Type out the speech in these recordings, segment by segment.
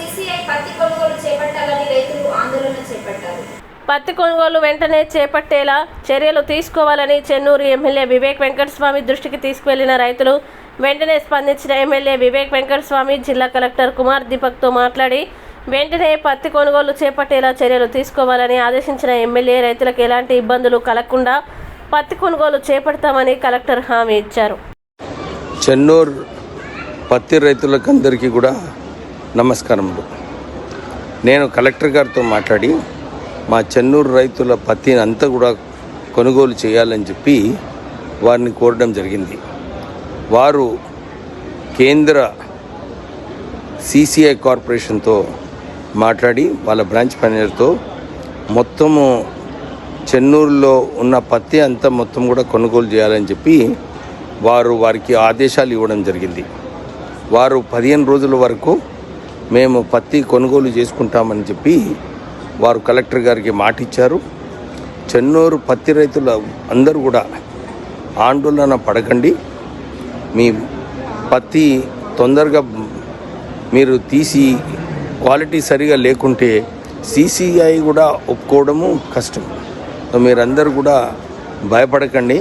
CCI పత్తి కొనుగోలు చేపట్టాలని రైతులు ఆందోళన చేపట్టారు. పత్తి కొనుగోలు వెంటనే చేపట్టేలా చర్యలు తీసుకోవాలని చెన్నూరు ఎమ్మెల్యే వివేక్ వెంకటస్వామి దృష్టికి తీసుకువెళ్లిన రైతులు వెంటనే స్పందించిన ఎమ్మెల్యే వివేక్ వెంకటస్వామి జిల్లా కలెక్టర్ కుమార్ దీపక్తో మాట్లాడి వెంటనే పత్తి కొనుగోలు చేపట్టేలా చర్యలు తీసుకోవాలని ఆదేశించిన ఎమ్మెల్యే రైతులకు ఎలాంటి ఇబ్బందులు కలగకుండా పత్తి కొనుగోలు చేపడతామని కలెక్టర్ హామీ ఇచ్చారు. చెన్నూరు పత్తి రైతులకందరికీ కూడా నమస్కారములు. నేను కలెక్టర్ గారితో మాట్లాడి మా చెన్నూరు రైతుల పత్తిని అంతా కూడా కొనుగోలు చేయాలని చెప్పి వారిని కోరడం జరిగింది. వారు కేంద్ర సీసీఐ కార్పొరేషన్తో మాట్లాడి వాళ్ళ బ్రాంచ్ మేనేజర్తో మొత్తము చెన్నూరులో ఉన్న పత్తి అంతా మొత్తం కూడా కొనుగోలు చేయాలని చెప్పి వారికి ఆదేశాలు ఇవ్వడం జరిగింది. వారు 15 రోజుల వరకు మేము పత్తి కొనుగోలు చేసుకుంటామని చెప్పి వారు కలెక్టర్ గారికి మాట ఇచ్చారు. చెన్నూరు పత్తి రైతుల అందరూ కూడా ఆందోళన పడకండి. మీ పత్తి తొందరగా మీరు తీసి క్వాలిటీ సరిగా లేకుంటే సీసీఐ కూడా ఒప్పుకోవడము కష్టం. మీరందరూ కూడా భయపడకండి.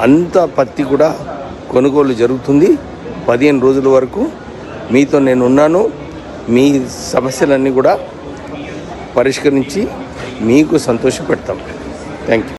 అంత పత్తి కూడా కొనుగోలు జరుగుతుంది. 15 రోజుల వరకు మీతో నేను ఉన్నాను. మీ సమస్యలన్నీ కూడా పరిష్కరించి మీకు సంతోషపెడతాం. Thank you.